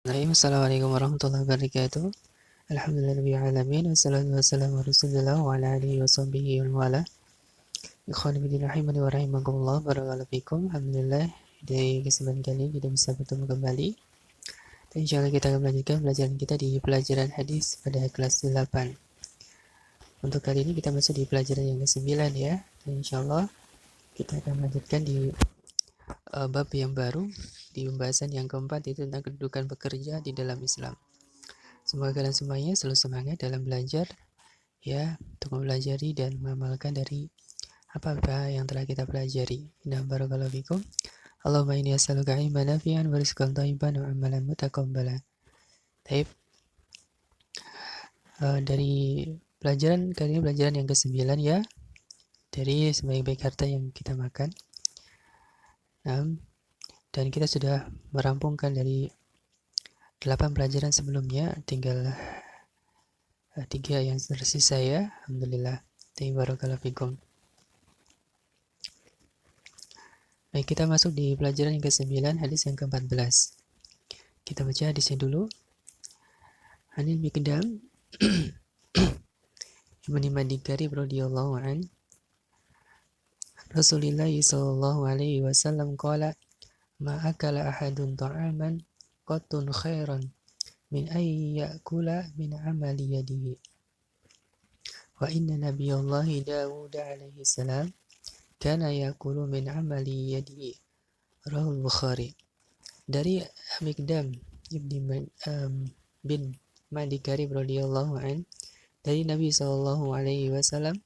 Assalamualaikum warahmatullahi wabarakatuh. Alhamdulillahirrahmanirrahim. Wassalatu wassalamu ala rasulillah wa ala alihi wa sahbihi wa wala. Ikhwan fillah rahimani wa rahimakumullah. Barakallahu fikum. Alhamdulillah, di kesempatan kali kita bisa bertemu kembali. Dan insyaallah kita akan melanjutkan pelajaran kita di pelajaran hadis pada kelas 8. Untuk kali ini kita masuk di pelajaran yang ke-9 ya. Dan insyaallah kita akan melanjutkan di bab yang baru, di pembahasan yang keempat, yaitu tentang kedudukan pekerja di dalam Islam. Semoga kalian semuanya selalu semangat dalam belajar ya, untuk mempelajari dan mengamalkan dari apa-apa yang telah kita pelajari. Nah, barakallahu fikum. Allahumma inni as'aluka ilman nafi'an wa rizqan thayyiban wa amalan mutaqabbalan. Baik. Dari pelajaran kali ini, pelajaran yang ke-9 ya, dari sebaik-baik harta yang kita makan. Nah, dan kita sudah merampungkan dari 8 pelajaran sebelumnya, tinggal 3 yang tersisa ya. Alhamdulillah. Barakallahu fikum. Baik, kita masuk di pelajaran yang ke-9, hadis yang ke-14. Kita baca hadisnya dulu. Anil Miqdam Ibn Madi Karib radhiyallahu an Rasulullah sallallahu alaihi wasallam qala ma akala ahadun ta'aman qattun khairan min ay ya'kula min amali yadihi wa inna nabiyallahi Dawud alaihi salam kana ya'kulu min amali yadihi. Rahul Bukhari. Dari Miqdam bin Madi Karib radhiyallahu an, dari Nabi sallallahu alaihi wasallam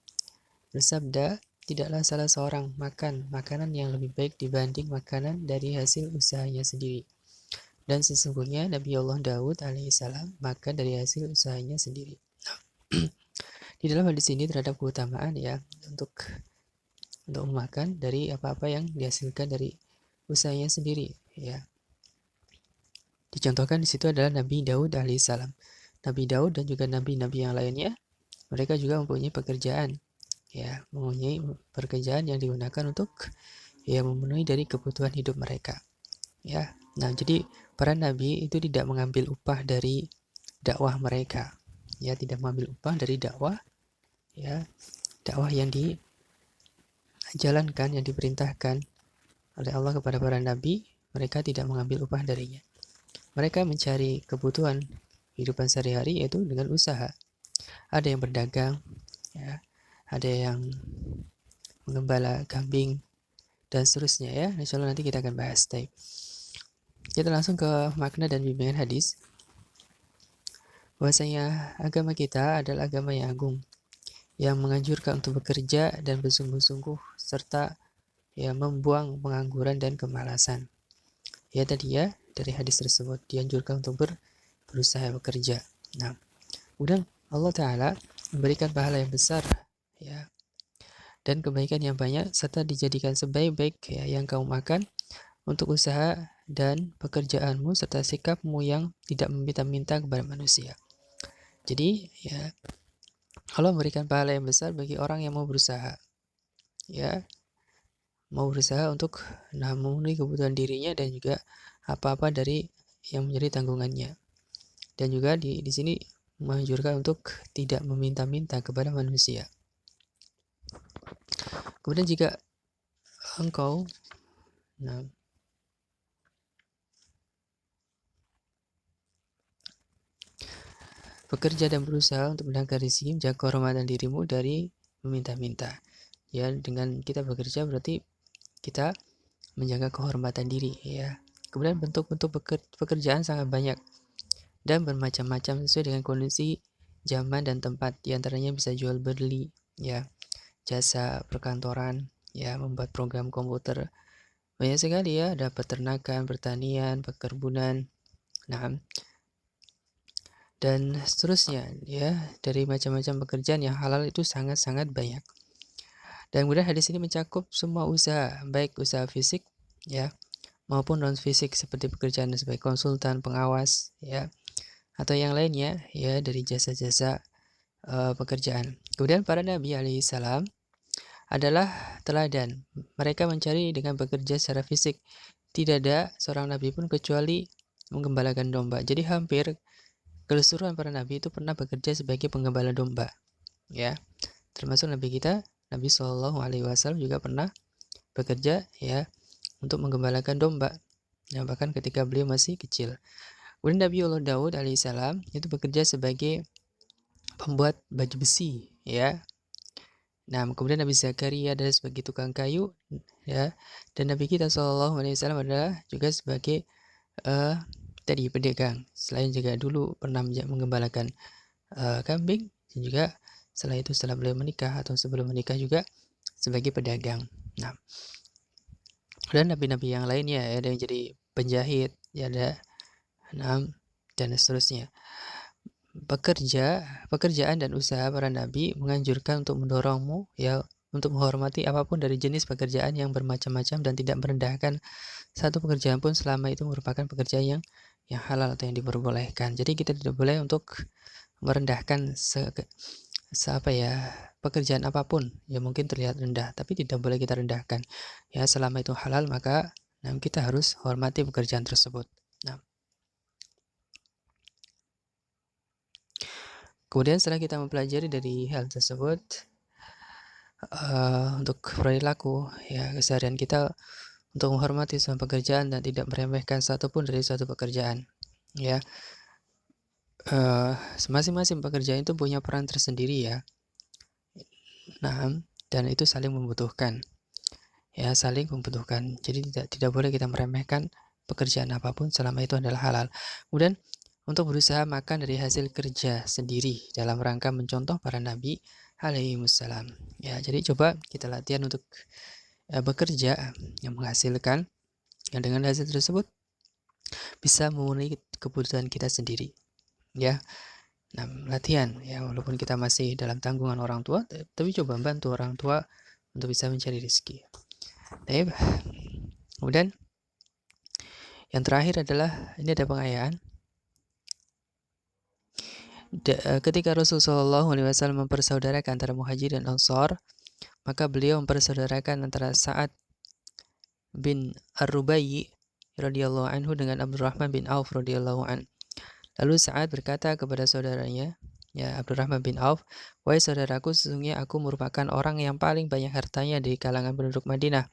bersabda, tidaklah salah seorang makan makanan yang lebih baik dibanding makanan dari hasil usahanya sendiri. Dan sesungguhnya Nabi Allah Daud alaihissalam makan dari hasil usahanya sendiri. Di dalam hadis ini terhadap keutamaan ya untuk memakan dari apa-apa yang dihasilkan dari usahanya sendiri ya. Dicontohkan di situ adalah Nabi Daud alaihissalam. Nabi Daud dan juga nabi-nabi yang lainnya, mereka juga mempunyai pekerjaan ya, mempunyai pekerjaan yang digunakan untuk ya memenuhi dari kebutuhan hidup mereka ya. Nah, jadi para nabi itu tidak mengambil upah dari dakwah mereka ya, tidak mengambil upah dari dakwah ya, dakwah yang dijalankan, yang diperintahkan oleh Allah kepada para nabi, mereka tidak mengambil upah darinya. Mereka mencari kebutuhan kehidupan sehari-hari yaitu dengan usaha. Ada yang berdagang ya, ada yang mengembala kambing dan seterusnya ya. Insyaallah nanti kita akan bahas. Kita langsung ke makna dan bimbingan hadis. Bahwasanya agama kita adalah agama yang agung, yang menganjurkan untuk bekerja dan bersungguh-sungguh serta ya membuang pengangguran dan kemalasan. Ya tadi ya, dari hadis tersebut dianjurkan untuk berusaha bekerja. Nah, kemudian Allah Ta'ala memberikan pahala yang besar ya, dan kebaikan yang banyak, serta dijadikan sebaik-baik ya yang kamu makan untuk usaha dan pekerjaanmu serta sikapmu yang tidak meminta-minta kepada manusia. Jadi ya, Allah memberikan pahala yang besar bagi orang yang mau berusaha ya, mau berusaha untuk memenuhi kebutuhan dirinya dan juga apa-apa dari yang menjadi tanggungannya. Dan juga di sini menganjurkan untuk tidak meminta-minta kepada manusia. Kemudian jika engkau bekerja dan berusaha untuk menangkap rezeki, jaga kehormatan dirimu dari meminta-minta. Ya, dengan kita bekerja berarti kita menjaga kehormatan diri ya. Kemudian bentuk-bentuk pekerjaan sangat banyak dan bermacam-macam sesuai dengan kondisi zaman dan tempat. Di antaranya bisa jual beli ya, jasa perkantoran ya, membuat program komputer. Banyak sekali ya, ada peternakan, pertanian, perkebunan. Nah, dan seterusnya ya, dari macam-macam pekerjaan yang halal itu sangat-sangat banyak. Dan kemudian hadis ini mencakup semua usaha, baik usaha fisik ya maupun non fisik seperti pekerjaan sebagai konsultan, pengawas ya, atau yang lainnya ya, dari jasa-jasa pekerjaan. Kemudian para nabi alaihissalam adalah teladan. Mereka mencari dengan bekerja secara fisik. Tidak ada seorang nabi pun kecuali menggembalakan domba. Jadi hampir keseluruhan para nabi itu pernah bekerja sebagai penggembala domba, ya. Termasuk nabi kita, Nabi Shallallahu Alaihi Wasallam juga pernah bekerja ya untuk menggembalakan domba. Ya, bahkan ketika beliau masih kecil. Kemudian Nabi Allah Daud alaihissalam itu bekerja sebagai pembuat baju besi, ya. Nah, kemudian Nabi Zakaria adalah sebagai tukang kayu, ya. Dan Nabi kita Shallallahu Alaihi Wasallam adalah juga sebagai tadi pedagang. Selain juga dulu pernah menggembalakan kambing, dan juga setelah beliau menikah atau sebelum menikah juga sebagai pedagang. Nah, dan nabi-nabi yang lainnya ya, ada yang jadi penjahit, ya ada, dan seterusnya. Pekerjaan dan usaha para nabi menganjurkan untuk mendorongmu ya untuk menghormati apapun dari jenis pekerjaan yang bermacam-macam dan tidak merendahkan satu pekerjaan pun selama itu merupakan pekerjaan yang halal atau yang diperbolehkan. Jadi kita tidak boleh untuk merendahkan pekerjaan apapun yang mungkin terlihat rendah, tapi tidak boleh kita rendahkan. Ya, selama itu halal maka kita harus hormati pekerjaan tersebut. Nah, kemudian setelah kita mempelajari dari hal tersebut, untuk perilaku ya keseharian kita untuk menghormati semua pekerjaan dan tidak meremehkan satupun dari suatu pekerjaan, ya. Masing-masing pekerjaan itu punya peran tersendiri ya. Nah, dan itu saling membutuhkan. Ya, saling membutuhkan. Jadi tidak boleh kita meremehkan pekerjaan apapun selama itu adalah halal. Kemudian untuk berusaha makan dari hasil kerja sendiri dalam rangka mencontoh para nabi alaihi wassalam. Ya, jadi coba kita latihan untuk bekerja yang menghasilkan yang dengan hasil tersebut bisa memenuhi kebutuhan kita sendiri. Ya. Nah, latihan ya walaupun kita masih dalam tanggungan orang tua, tapi coba bantu orang tua untuk bisa mencari rezeki. Baik. Kemudian yang terakhir adalah ini ada pengayaan. Ketika Rasulullah SAW mempersaudarakan antara Muhajir dan Ansar, maka beliau mempersaudarakan antara Sa'ad bin Ar-Rubayyi radhiyallahu anhu dengan Abdurrahman bin Auf radhiyallahu an. Lalu Sa'ad berkata kepada saudaranya, ya Abdurrahman bin Auf, "Wahai saudaraku, sesungguhnya aku merupakan orang yang paling banyak hartanya di kalangan penduduk Madinah.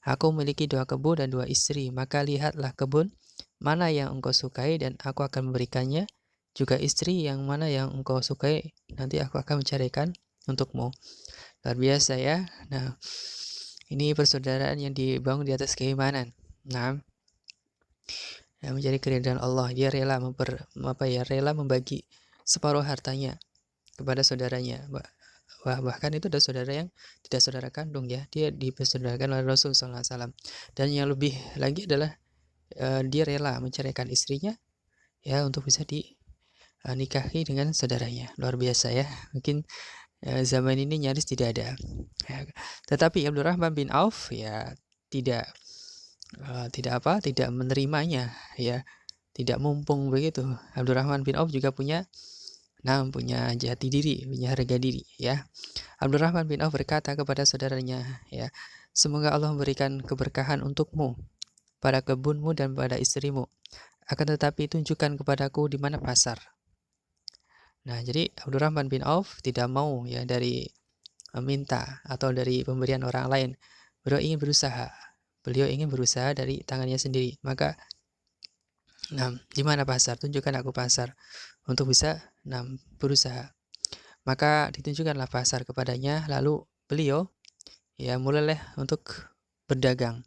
Aku memiliki 2 kebun dan 2 istri, maka lihatlah kebun mana yang engkau sukai dan aku akan memberikannya, juga istri yang mana yang engkau sukai, nanti aku akan mencarikan untukmu." Luar biasa ya. Nah, ini persaudaraan yang dibangun di atas keimanan. Nah, menjadi keridhaan Allah. Dia rela rela membagi separuh hartanya kepada saudaranya. Bahkan itu ada saudara yang tidak saudara kandung ya, dia dipersaudarakan oleh Rasul SAW. Dan yang lebih lagi adalah dia rela menceraikan istrinya ya untuk bisa dinikahi dengan saudaranya. Luar biasa ya. Mungkin zaman ini nyaris tidak ada. Ya. Tetapi Abdurrahman bin Auf ya tidak menerimanya ya, tidak mumpung begitu. Abdurrahman bin Auf juga punya jati diri, punya harga diri ya. Abdurrahman bin Auf berkata kepada saudaranya ya, "Semoga Allah memberikan keberkahan untukmu pada kebunmu dan pada istrimu. Akan tetapi tunjukkan kepadaku di mana pasar." Nah, jadi Abdurrahman bin Auf tidak mau ya dari minta atau dari pemberian orang lain. Beliau ingin berusaha dari tangannya sendiri. Maka di mana pasar? Tunjukkan aku pasar untuk bisa berusaha. Maka ditunjukkanlah pasar kepadanya, lalu beliau ya mulailah untuk berdagang.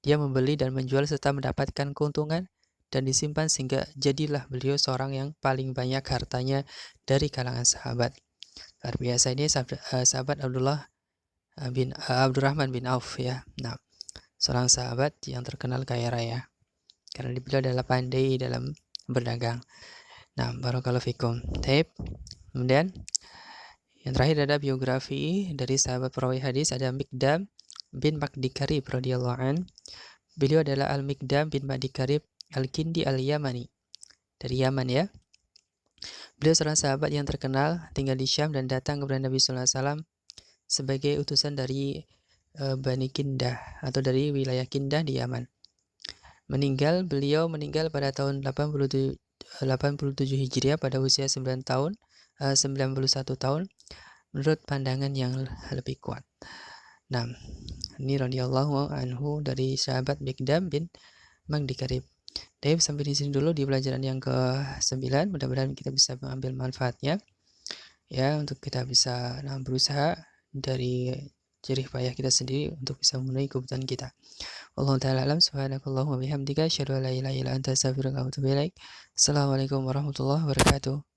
Dia membeli dan menjual serta mendapatkan keuntungan dan disimpan sehingga jadilah beliau seorang yang paling banyak hartanya dari kalangan sahabat. Luar biasa, ini sahabat Abdurrahman bin Auf ya. Nah, seorang sahabat yang terkenal kaya raya karena beliau adalah pandai dalam berdagang. Nah, barakallahu fikum. Taib. Kemudian yang terakhir ada biografi dari sahabat perawi hadis, ada Miqdam bin Ma'di Karib radhiyallahu an. Beliau adalah Al-Miqdam bin Ma'di Karib Al-Kindi Al-Yamani, dari Yaman ya. Beliau seorang sahabat yang terkenal, tinggal di Syam dan datang kepada Nabi sallallahu alaihi wasallam sebagai utusan dari Bani Kindah atau dari wilayah Kindah di Yaman. Beliau meninggal pada tahun 87 Hijriah pada usia 91 tahun menurut pandangan yang lebih kuat. Nah, ini radhiyallahu anhu dari sahabat Miqdam bin Magdi Karib. Baik, sampai di sini dulu di pelajaran yang ke-9. Mudah-mudahan kita bisa mengambil manfaatnya ya, untuk kita bisa berusaha dari jerih payah kita sendiri untuk bisa memenuhi kebutuhan kita. Wallahu ta'ala alam, subhanakallahumma bihamdika asyhadu an la ilaha illa anta astaghfiruka wa atubu ilaik. Assalamualaikum warahmatullahi wabarakatuh.